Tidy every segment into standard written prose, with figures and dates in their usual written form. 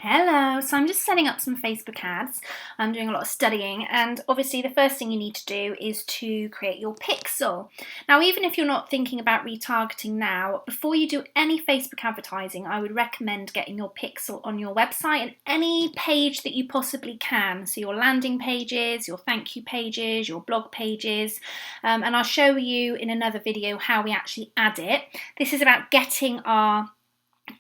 Hello, so I'm just setting up some Facebook ads. I'm doing a lot of studying, and obviously the first thing you need to do is to create your pixel. Now, even if you're not thinking about retargeting now, before you do any Facebook advertising, I would recommend getting your pixel on your website and any page that you possibly can. So your landing pages, your thank you pages, your blog pages, and I'll show you in another video how we actually add it. This is about getting our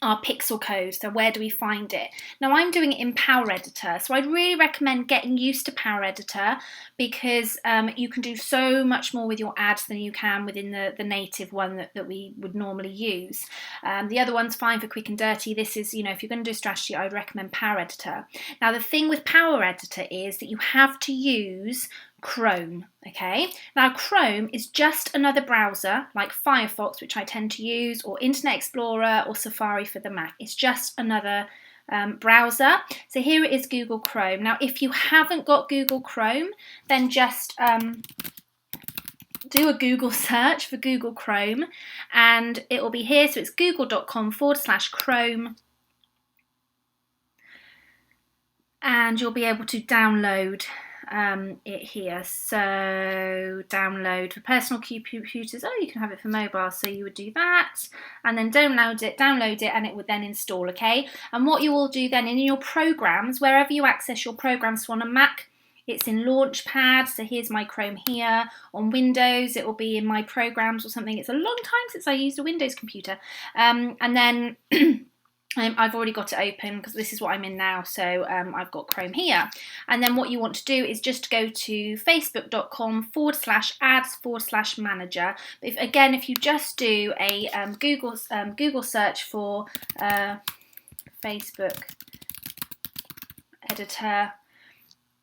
pixel code. So where do we find it? Now I'm doing it in Power Editor, so I'd really recommend getting used to Power Editor because you can do so much more with your ads than you can within the native one that we would normally use. The other one's fine for quick and dirty. This is, if you're going to do a strategy, I would recommend Power Editor. Now the thing with Power Editor is that you have to use Chrome, okay? Now Chrome is just another browser like Firefox, which I tend to use, or Internet Explorer or Safari for the Mac. It's just another browser. So here it is, Google Chrome. Now if you haven't got Google Chrome, then just do a Google search for Google Chrome and it will be here. So it's google.com/Chrome and you'll be able to download it here. So download for personal computers. Oh, you can have it for mobile, so you would do that and then download it, and it would then install, okay? And what you will do then in your programs, wherever you access your programs, so on a Mac it's in Launchpad, so here's my Chrome here. On Windows it will be in my programs or something. It's a long time since I used a Windows computer, and then I've already got it open because this is what I'm in now, so I've got Chrome here. And then what you want to do is just go to facebook.com/ads/manager. If you just do a Google search for Facebook editor,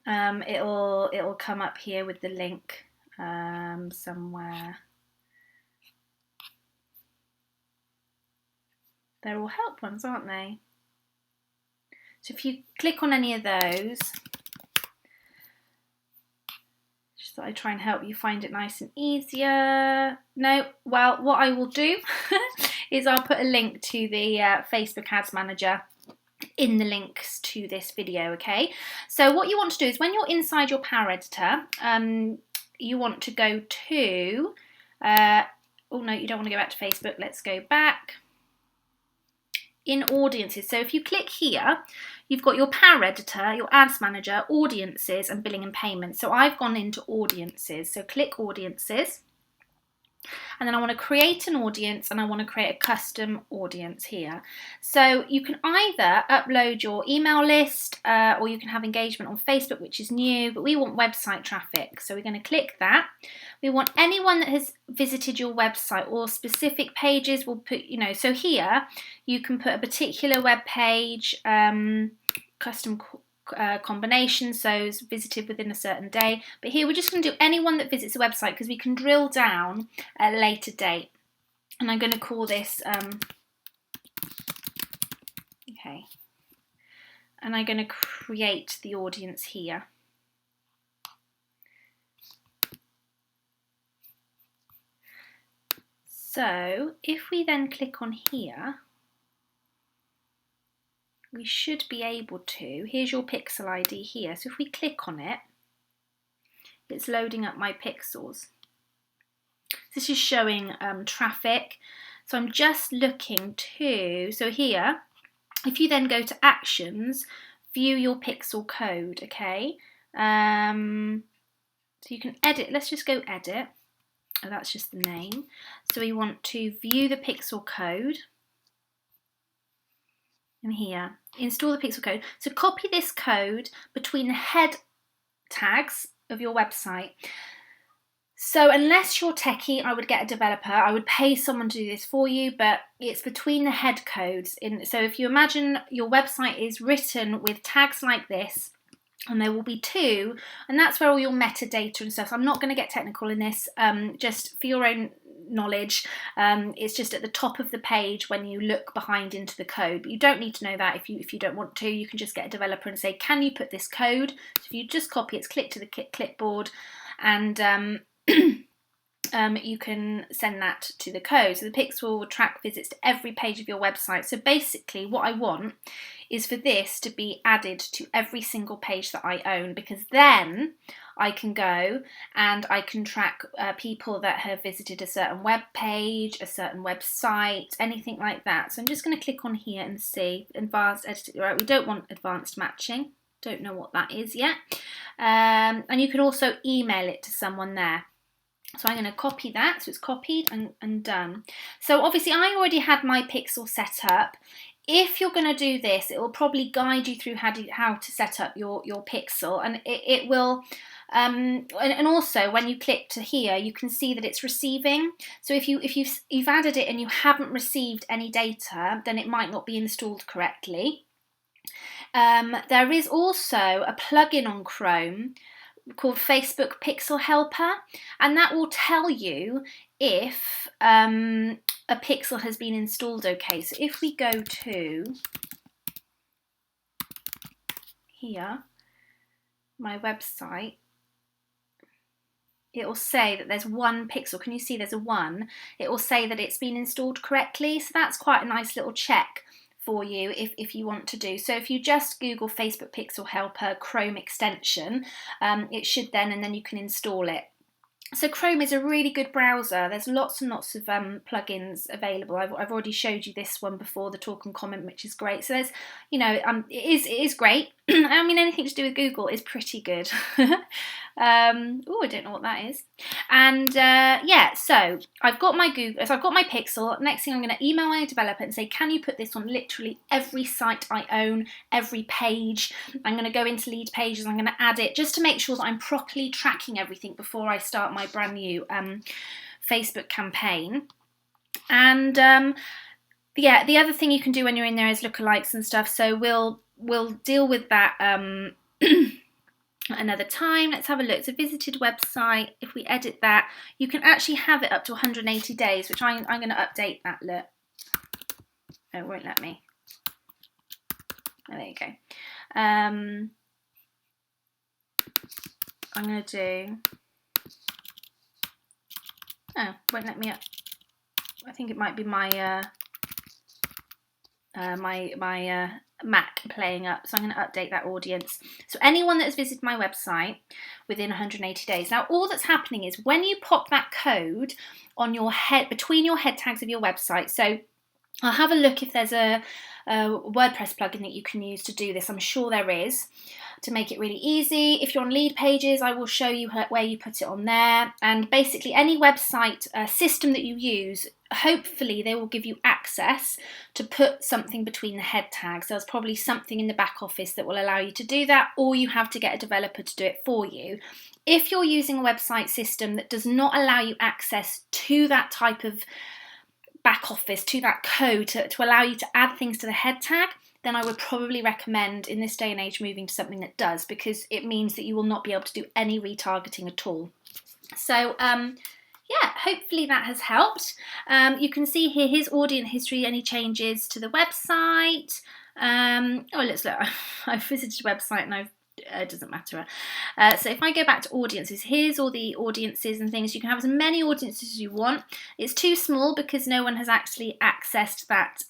it'll come up here with the link somewhere. They're all help ones, aren't they? So if you click on any of those, just thought I'd try and help you find it nice and easier. No, well, what I will do is I'll put a link to the Facebook Ads Manager in the links to this video, okay? So what you want to do is when you're inside your Power Editor, you want to go to, oh no, you don't want to go back to Facebook, let's go back. In audiences, so if you click here, you've got your Power Editor, your Ads Manager, audiences and billing and payments. So I've gone into audiences, so click audiences and then I want to create an audience and I want to create a custom audience here. So you can either upload your email list or you can have engagement on Facebook, which is new, but we want website traffic. So we're going to click that. We want anyone that has visited your website or specific pages. We'll put, so here you can put a particular web page, custom combination, so it's visited within a certain day. But here we're just going to do anyone that visits the website because we can drill down at a later date. And I'm going to call this, okay, and I'm going to create the audience here. So if we then click on here, we should be able to, here's your pixel ID here, so if we click on it, it's loading up my pixels. This is showing traffic, so I'm just looking to, so here, if you then go to actions, view your pixel code, okay? So you can edit, let's just go edit, oh, that's just the name. So we want to view the pixel code, and here, install the pixel code. So copy this code between the head tags of your website. So unless you're techie, I would get a developer. I would pay someone to do this for you, but it's between the head codes. So if you imagine your website is written with tags like this, and there will be two, and that's where all your metadata and stuff. So I'm not going to get technical in this, just for your own knowledge, it's just at the top of the page when you look behind into the code, but you don't need to know that if you don't want to. You can just get a developer and say, can you put this code? So if you just copy it, click to the clipboard and you can send that to the code. So the Pixel will track visits to every page of your website. So basically what I want is for this to be added to every single page that I own, because then I can go and I can track people that have visited a certain web page, a certain website, anything like that. So I'm just going to click on here and see advanced editing. Right, we don't want advanced matching. Don't know what that is yet. And you can also email it to someone there. So I'm going to copy that, so it's copied and done. So obviously I already had my Pixel set up. If you're going to do this, it will probably guide you through how to set up your Pixel, and it will, and also when you click to here, you can see that it's receiving. So if you've added it and you haven't received any data, then it might not be installed correctly. There is also a plugin on Chrome called Facebook Pixel Helper, and that will tell you if a pixel has been installed okay. So if we go to here, my website, it will say that there's one pixel. Can you see there's a 1? It will say that it's been installed correctly, so that's quite a nice little check for you if you want to do. So if you just Google Facebook Pixel Helper Chrome extension, it should then, and then you can install it. So Chrome is a really good browser. There's lots and lots of plugins available. I've already showed you this one before, the talk and comment, which is great. So there's, you know, it is great. I mean, anything to do with Google is pretty good. Oh, I don't know what that is. And yeah, so I've got my Google, so I've got my Pixel. Next thing, I'm going to email my developer and say, can you put this on literally every site I own, every page? I'm going to go into lead pages. I'm going to add it just to make sure that I'm properly tracking everything before I start my brand new Facebook campaign. And yeah, the other thing you can do when you're in there is lookalikes and stuff. So we'll deal with that another time. Let's have a look. It's a visited website. If we edit that, you can actually have it up to 180 days, which I'm going to update that. Look, oh, it won't let me. Oh, there you go. I'm going to do. Oh, won't let me up. I think it might be my my Mac playing up, so I'm going to update that audience. So anyone that has visited my website within 180 days. Now all that's happening is when you pop that code on your head, between your head tags of your website, so I'll have a look if there's a WordPress plugin that you can use to do this. I'm sure there is, to make it really easy. If you're on lead pages, I will show you where you put it on there. And basically any website system that you use, hopefully they will give you access to put something between the head tags. There's probably something in the back office that will allow you to do that, or you have to get a developer to do it for you. If you're using a website system that does not allow you access to that type of back office, to that code to allow you to add things to the head tag, then I would probably recommend in this day and age moving to something that does, because it means that you will not be able to do any retargeting at all. So yeah, hopefully that has helped. You can see here his audience history, any changes to the website. Oh, let's look. I've visited a website and it doesn't matter. So if I go back to audiences, here's all the audiences and things. You can have as many audiences as you want. It's too small because no one has actually accessed that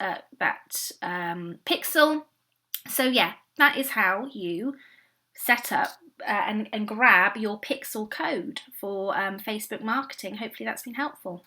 pixel. So yeah, that is how you set up and grab your pixel code for Facebook marketing. Hopefully that's been helpful.